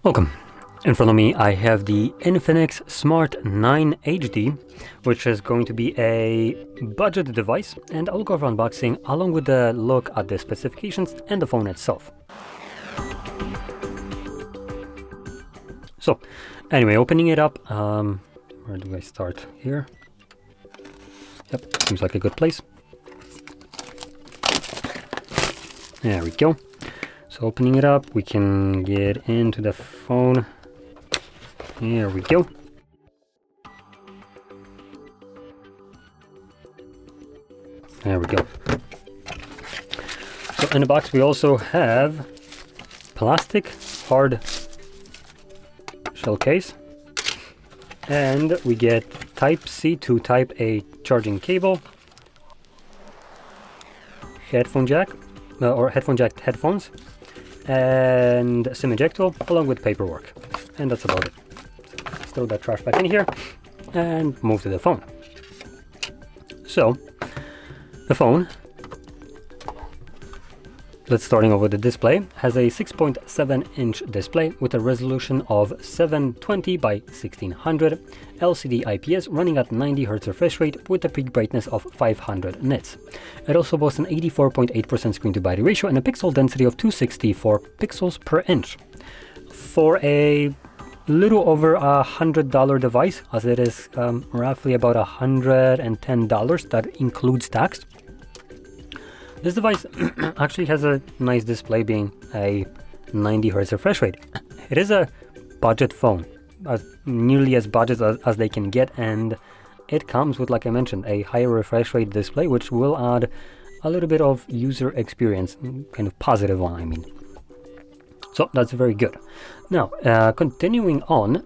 Welcome. In front of me I have the INFINIX Smart 9 HD, which is going to be a budget device, and I'll go over unboxing along with a look at the specifications and the phone itself. So anyway, opening it up, where do I start? Here? Yep, seems like a good place. There we go. So opening it up, we can get into the phone. There we go. There we go. So in the box we also have plastic hard shell case, and we get Type-C to Type-A charging cable, headphone jack, or headphone jack headphones, and SIM ejector along with paperwork, and that's about it. So let's throw that trash back in here and move to the phone. So the phone, let's starting over the display, has a 6.7-inch display with a resolution of 720 by 1600 LCD IPS running at 90 Hz refresh rate with a peak brightness of 500 nits. It also boasts an 84.8% screen to body ratio and a pixel density of 264 pixels per inch. For a little over $100 device, as it is roughly about $110, that includes tax, this device actually has a nice display, being a 90 Hz refresh rate. It is a budget phone, nearly as budget as they can get, and it comes with, like I mentioned, a higher refresh rate display, which will add a little bit of user experience, kind of positive one, I mean. So that's very good. Now, continuing on,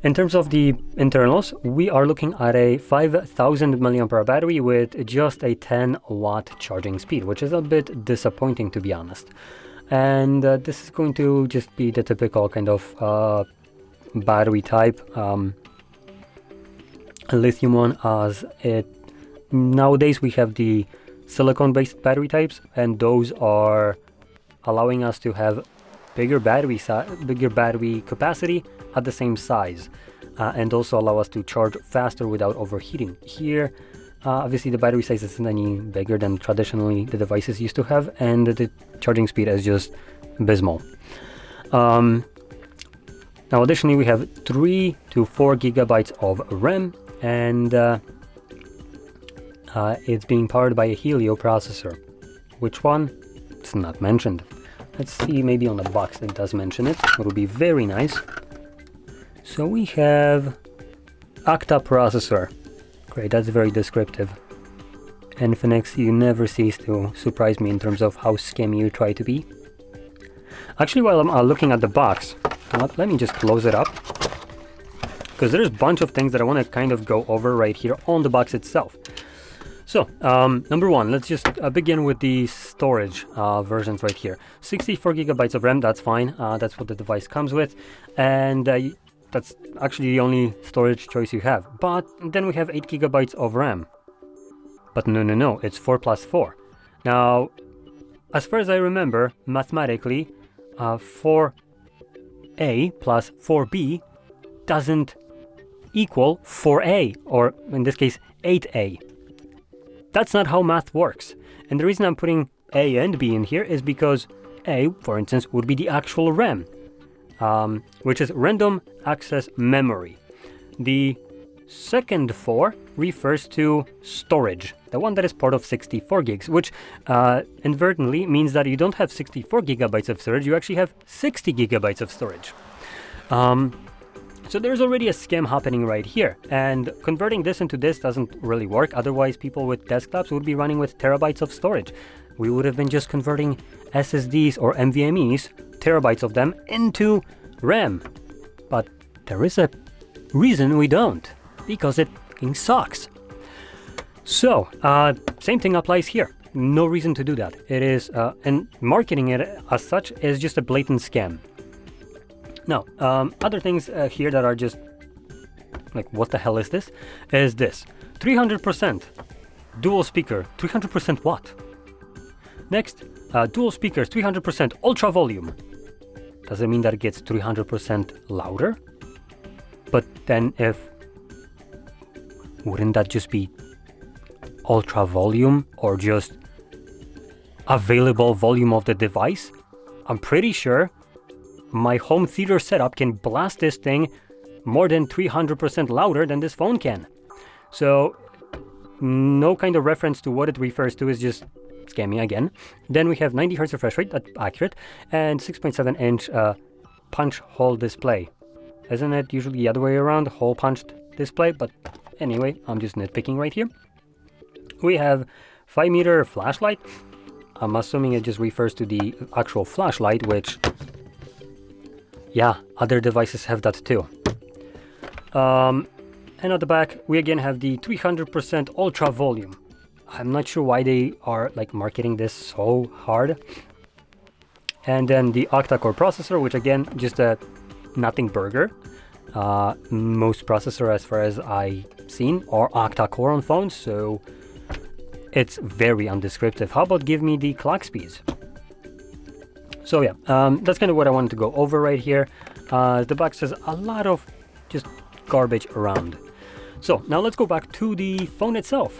in terms of the internals, we are looking at a 5000 mAh battery with just a 10-watt charging speed, which is a bit disappointing, to be honest. And this is going to just be the typical kind of battery type, a lithium one, as it nowadays we have the silicon-based battery types, and those are allowing us to have bigger battery capacity at the same size, and also allow us to charge faster without overheating. Here, obviously the battery size isn't any bigger than traditionally the devices used to have, and the charging speed is just abysmal. Now additionally we have 3 to 4 gigabytes of RAM, and it's being powered by a Helio processor. Which one? It's not mentioned. Let's see, maybe on the box it does mention it. It would be very nice. So we have Octa processor. Great, that's very descriptive. INFINIX, you never cease to surprise me in terms of how scammy you try to be. Actually, while I'm looking at the box, let me just close it up, because there's a bunch of things that I want to kind of go over right here on the box itself. So, number one, let's just begin with the storage versions right here. 64 gigabytes of RAM, that's fine. That's what the device comes with. And that's actually the only storage choice you have. But then we have 8 gigabytes of RAM. But no, it's 4 plus 4. Now, as far as I remember, mathematically, 4A plus 4B doesn't equal 4A, or in this case, 8A. That's not how math works. And the reason I'm putting A and B in here is because A, for instance, would be the actual RAM, which is random access memory. The second 4 refers to storage, the one that is part of 64 gigs, which inadvertently means that you don't have 64 gigabytes of storage, you actually have 60 gigabytes of storage. So there's already a scam happening right here, and converting this into this doesn't really work. Otherwise, people with desktops would be running with terabytes of storage. We would have been just converting SSDs or NVMEs, terabytes of them, into RAM. But there is a reason we don't, because it fucking sucks. So, same thing applies here. No reason to do that. It is, and marketing it as such is just a blatant scam. Now, other things here that are just like, what the hell is this? Is this 300% dual speaker, 300% what? Next, dual speakers, 300% ultra volume. does it mean that it gets 300% louder? But then wouldn't that just be ultra volume or just available volume of the device? I'm pretty sure my home theater setup can blast this thing more than 300% louder than this phone can. So no kind of reference to what it refers to, is just scamming again. Then we have 90 Hz refresh rate, that's accurate, and 6.7 inch punch hole display. Isn't it usually the other way around, hole punched display? But anyway, I'm just nitpicking right here. We have 5-meter flashlight. I'm assuming it just refers to the actual flashlight, which, yeah, other devices have that too. And at the back, we again have the 300% ultra volume. I'm not sure why they are like marketing this so hard. And then the octa-core processor, which again, just a nothing burger. Most processor, as far as I've seen, are octa-core on phones, so it's very undescriptive. How about give me the clock speeds? So yeah, that's kind of what I wanted to go over right here. The box has a lot of just garbage around. So now let's go back to the phone itself.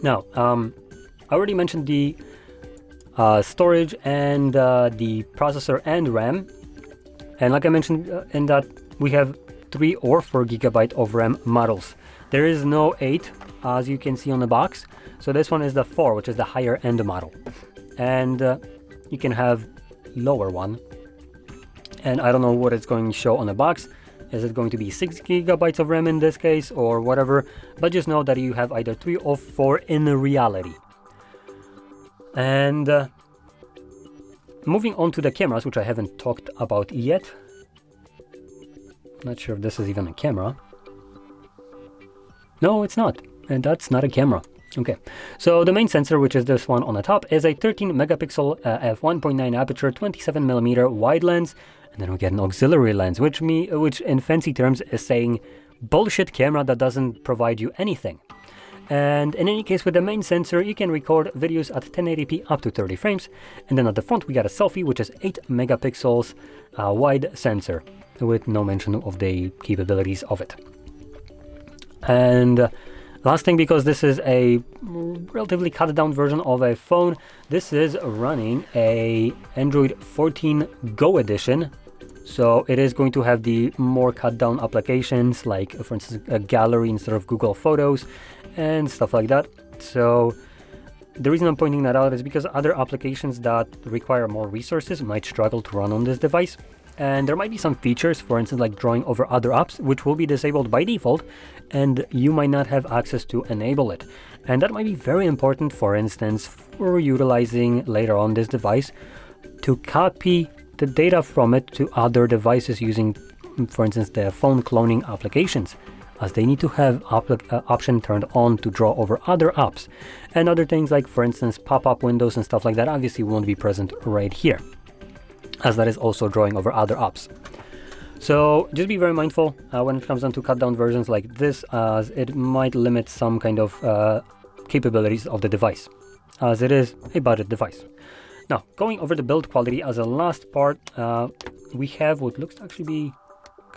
Now, I already mentioned the storage and the processor and RAM. And like I mentioned in that, we have 3 or 4 gigabyte of RAM models. There is no 8, as you can see on the box. So this one is the 4, which is the higher end model. And you can have lower one. And I don't know what it's going to show on the box. Is it going to be 6 gigabytes of RAM in this case or whatever? But just know that you have either 3 or 4 in reality. And moving on to the cameras, which I haven't talked about yet. Not sure if this is even a camera. No, it's not. And that's not a camera. Okay, so the main sensor, which is this one on the top, is a 13 megapixel f1.9 aperture 27mm wide lens. And then we get an auxiliary lens, which in fancy terms is saying bullshit camera that doesn't provide you anything. And in any case, with the main sensor, you can record videos at 1080p up to 30 frames. And then at the front, we got a selfie, which is 8 megapixels wide sensor, with no mention of the capabilities of it. And last thing, because this is a relatively cut down version of a phone, this is running a Android 14 Go edition. So it is going to have the more cut down applications, like for instance a gallery instead of Google Photos and stuff like that. So the reason I'm pointing that out is because other applications that require more resources might struggle to run on this device. And there might be some features, for instance, like drawing over other apps, which will be disabled by default, and you might not have access to enable it. And that might be very important, for instance, for utilizing later on this device to copy the data from it to other devices using, for instance, the phone cloning applications, as they need to have option turned on to draw over other apps. And other things like, for instance, pop-up windows and stuff like that obviously won't be present right here, as that is also drawing over other apps. So just be very mindful when it comes down to cut down versions like this, as it might limit some kind of capabilities of the device, as it is a budget device. Now, going over the build quality as a last part, we have what looks to actually be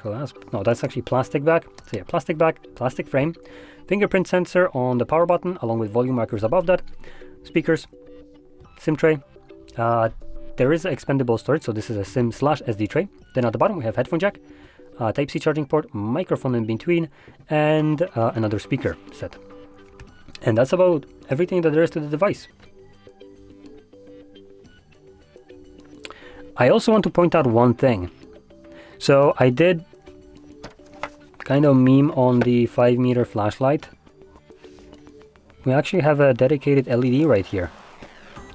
glass. No, that's actually plastic back. So yeah, plastic back, plastic frame, fingerprint sensor on the power button, along with volume markers above that, speakers, SIM tray. There is expandable storage, so this is a SIM/SD tray. Then at the bottom we have headphone jack, Type-C charging port, microphone in between, and another speaker set. And that's about everything that there is to the device. I also want to point out one thing. So I did kind of meme on the 5-meter flashlight. We actually have a dedicated LED right here.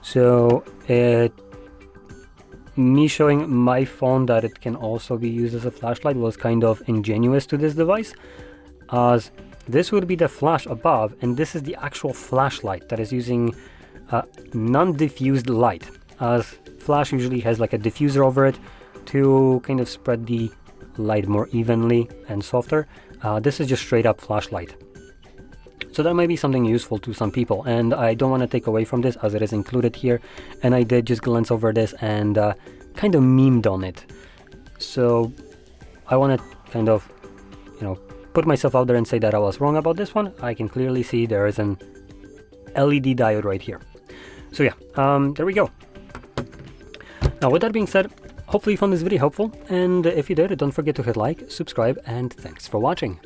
So me showing my phone that it can also be used as a flashlight was kind of ingenuous to this device, as this would be the flash above, and this is the actual flashlight that is using non-diffused light, as flash usually has like a diffuser over it to kind of spread the light more evenly and softer. This is just straight up flashlight. So that might be something useful to some people, and I don't want to take away from this as it is included here. And I did just glance over this, and kind of memed on it. So I want to kind of, put myself out there and say that I was wrong about this one. I can clearly see there is an LED diode right here. So yeah, there we go. Now with that being said, hopefully you found this video helpful, and if you did, don't forget to hit like, subscribe, and thanks for watching.